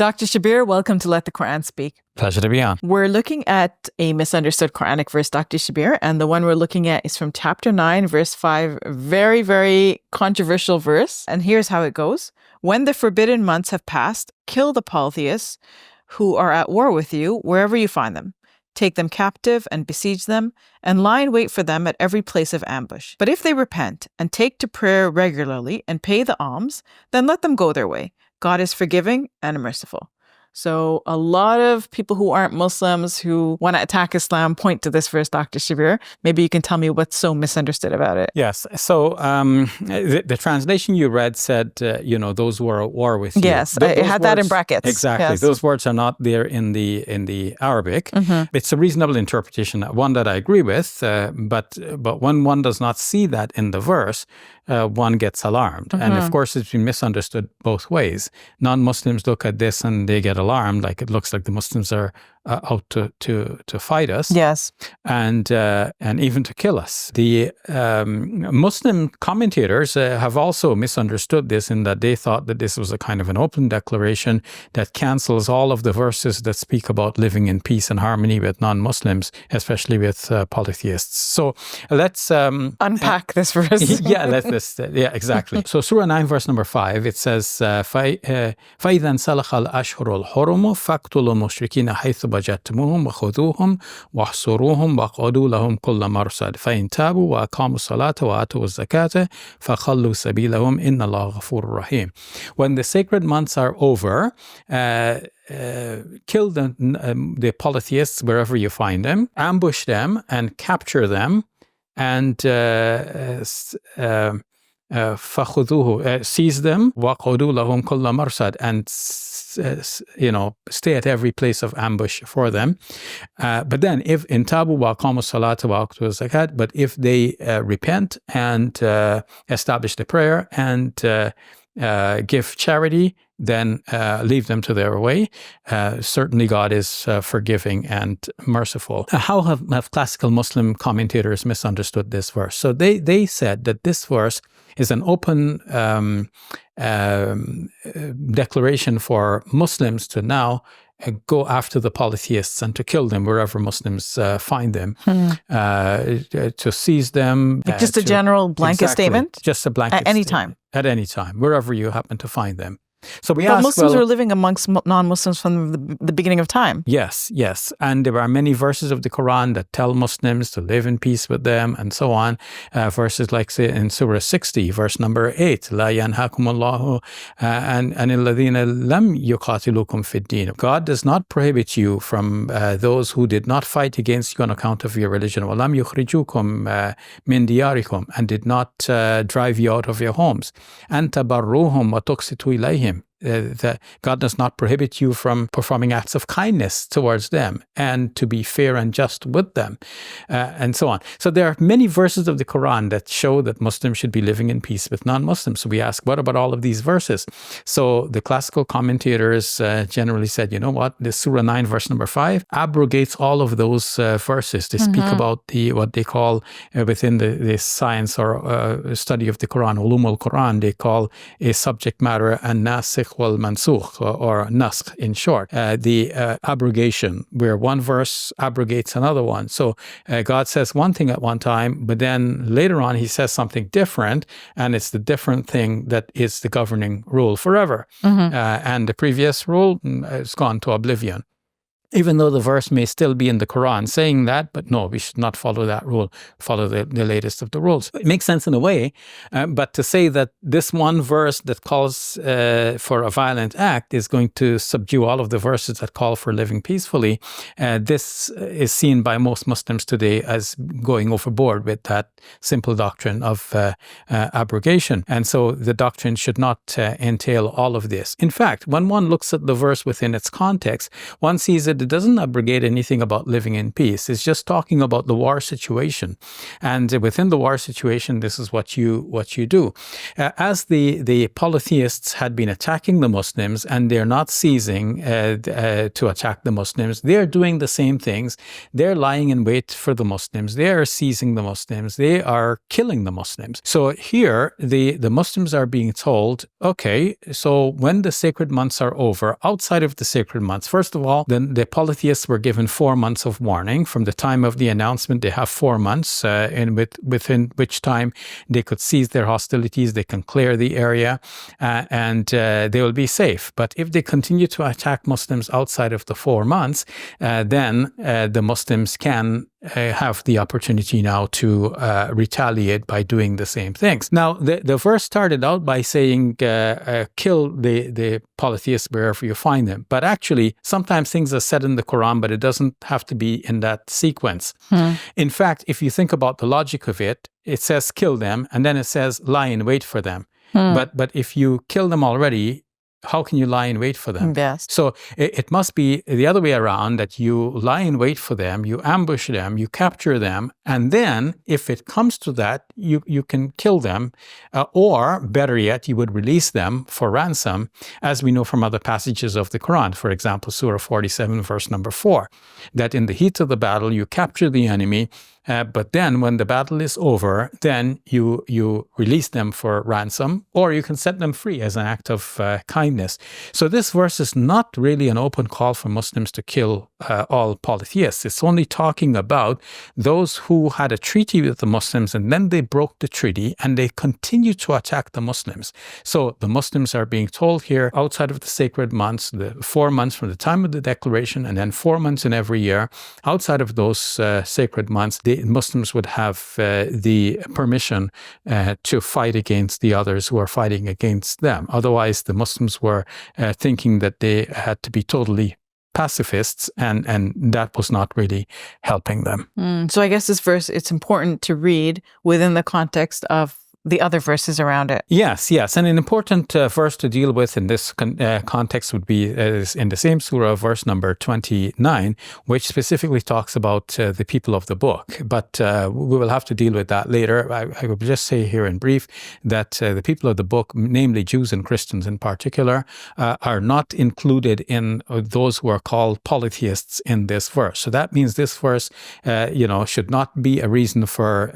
Dr. Shabir, welcome to Let the Quran Speak. Pleasure to be on. We're looking at a misunderstood Quranic verse, Dr. Shabir, and the one we're looking at is from chapter 9, verse 5. Very, very controversial verse. And here's how it goes. When the forbidden months have passed, kill the polytheists who are at war with you wherever you find them. Take them captive and besiege them, and lie in wait for them at every place of ambush. But if they repent and take to prayer regularly and pay the alms, then let them go their way. God is forgiving and merciful. So a lot of people who aren't Muslims who want to attack Islam point to this verse, Dr. Shabir. Maybe you can tell me what's so misunderstood about it. Yes. So the translation you read said, those who are at war with you. Yes, I had that in brackets. Exactly. Yes. Those words are not there in the Arabic. Mm-hmm. It's a reasonable interpretation, one that I agree with. But when one does not see that in the verse, one gets alarmed. Mm-hmm. And of course, it's been misunderstood both ways. Non-Muslims look at this and they get alarmed, like it looks like the Muslims are out to fight us. Yes. And even to kill us. The Muslim commentators have also misunderstood this in that they thought that this was a kind of an open declaration that cancels all of the verses that speak about living in peace and harmony with non-Muslims, especially with polytheists. So let's unpack this verse. Yeah, exactly. So Surah 9, verse number 5, it says, فَإِذَا انْسَلَخَ الْأَشْهُرُ الْحُرُمُ فَاقْتُلُوا الْمُشْرِكِينَ حَيْثُ وجدتموهم وخذوهم واحصروهم واقعدوا لهم كل مرصد فإن تابوا وأقاموا الصلاة وآتوا الزكاة فخلوا سبيلهم إن الله غفور رحيم. When the sacred months are over, kill the polytheists wherever you find them, ambush them and capture them, and فخذوه, seize them, وقعدوا لهم كل مرصد, and stay at every place of ambush for them. But then, if in tabu wa aqamu salata wa atu zakat, but if they repent and establish the prayer and give charity, then leave them to their way. Certainly God is forgiving and merciful. How have classical Muslim commentators misunderstood this verse? So they said that this verse is an open declaration for Muslims to now go after the polytheists and to kill them wherever Muslims find them, to seize them. Just a general blanket statement? Just a blanket At any statement. time? At any time, wherever you happen to find them. So but Muslims were living amongst non-Muslims from the beginning of time. Yes. And there are many verses of the Quran that tell Muslims to live in peace with them and so on. Verses like, say, in Surah 60, verse number 8, لَا يَنْهَاكُمُ اللَّهُ عَنِ الَّذِينَ لَمْ يُقَاتِلُوكُمْ فِي الدِّينِ. God does not prohibit you from those who did not fight against you on account of your religion. وَلَمْ يُخْرِجُوكُمْ مِنْ دِيَارِكُمْ, and did not drive you out of your homes. أَنْ تَبَرُّوهُمْ وَتُقْسِطُوا إِلَيْهِمْ. That God does not prohibit you from performing acts of kindness towards them and to be fair and just with them, and so on. So there are many verses of the Quran that show that Muslims should be living in peace with non-Muslims. So we ask, what about all of these verses? So the classical commentators generally said, you know what, this Surah 9, verse number 5 abrogates all of those verses. They speak about what they call within the science or study of the Quran, ulum al-Quran, they call a subject matter an-nasikh wal mansukh, or naskh in short, the abrogation, where one verse abrogates another one. So God says one thing at one time, but then later on he says something different, and it's the different thing that is the governing rule forever. And the previous rule has gone to oblivion. Even though the verse may still be in the Quran saying that, but no, we should not follow that rule, follow the latest of the rules. It makes sense in a way, but to say that this one verse that calls for a violent act is going to subdue all of the verses that call for living peacefully, this is seen by most Muslims today as going overboard with that simple doctrine of abrogation. And so the doctrine should not entail all of this. In fact, when one looks at the verse within its context, one sees a it doesn't abrogate anything about living in peace. It's just talking about the war situation. And within the war situation, this is what you do. As the polytheists had been attacking the Muslims, and they're not ceasing to attack the Muslims, they're doing the same things. They're lying in wait for the Muslims. They are seizing the Muslims. They are killing the Muslims. So here, the Muslims are being told, okay, so when the sacred months are over, outside of the sacred months, first of all, then the polytheists were given 4 months of warning. From the time of the announcement, they have 4 months within which time they could cease their hostilities, they can clear the area, and they will be safe. But if they continue to attack Muslims outside of the 4 months, then the Muslims can have the opportunity now to retaliate by doing the same things. Now, the verse started out by saying, kill the polytheists wherever you find them. But actually, sometimes things are said in the Quran, but it doesn't have to be in that sequence. In fact, if you think about the logic of it, it says kill them, and then it says lie in wait for them. But if you kill them already, how can you lie in wait for them? Yes. So it must be the other way around, that you lie in wait for them, you ambush them, you capture them, and then if it comes to that, you can kill them, or better yet, you would release them for ransom, as we know from other passages of the Quran. For example, Surah 47, verse number 4, that in the heat of the battle, you capture the enemy, but then when the battle is over, then you release them for ransom, or you can set them free as an act of kindness. So this verse is not really an open call for Muslims to kill all polytheists. It's only talking about those who had a treaty with the Muslims, and then they broke the treaty and they continue to attack the Muslims. So the Muslims are being told here, outside of the sacred months, the 4 months from the time of the declaration, and then 4 months in every year, outside of those sacred months, the Muslims would have the permission to fight against the others who are fighting against them. Otherwise, the Muslims were thinking that they had to be totally pacifists, and that was not really helping them. So I guess this verse, it's important to read within the context of the other verses around it. Yes. And an important verse to deal with in this context would be in the same surah, verse number 29, which specifically talks about the people of the book. But we will have to deal with that later. I will just say here in brief that the people of the book, namely Jews and Christians in particular, are not included in those who are called polytheists in this verse. So that means this verse, should not be a reason for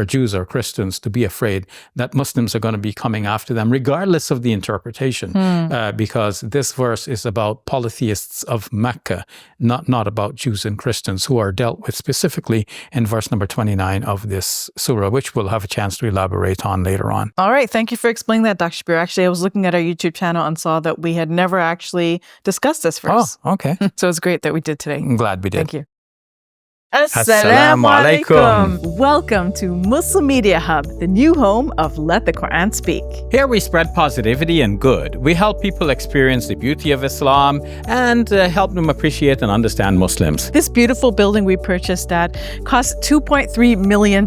Jews or Christians to be afraid that Muslims are going to be coming after them, regardless of the interpretation, because this verse is about polytheists of Mecca, not about Jews and Christians, who are dealt with specifically in verse number 29 of this surah, which we'll have a chance to elaborate on later on. All right. Thank you for explaining that, Dr. Shabir. Actually, I was looking at our YouTube channel and saw that we had never actually discussed this verse. Oh, okay. So it's great that we did today. I'm glad we did. Thank you. Assalamu alaikum. Welcome to Muslim Media Hub, the new home of Let the Quran Speak. Here we spread positivity and good. We help people experience the beauty of Islam and help them appreciate and understand Muslims. This beautiful building we purchased at cost $2.3 million.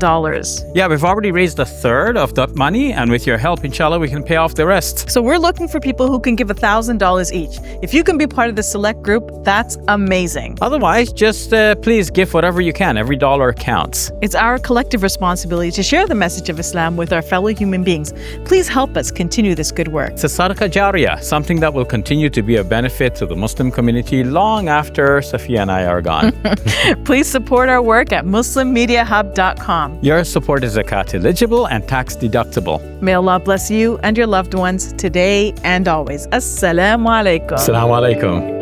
Yeah, we've already raised a third of that money, and with your help, inshallah, we can pay off the rest. So we're looking for people who can give $1,000 each. If you can be part of the select group, that's amazing. Otherwise, just please give whatever you can. Every dollar counts. It's our collective responsibility to share the message of Islam with our fellow human beings. Please help us continue this good work. It's a sadaqah jariyah, something that will continue to be a benefit to the Muslim community long after Safiya and I are gone. Please support our work at muslimmediahub.com. Your support is zakat eligible and tax deductible. May Allah bless you and your loved ones today and always. Assalamu alaikum. Assalamu alaikum.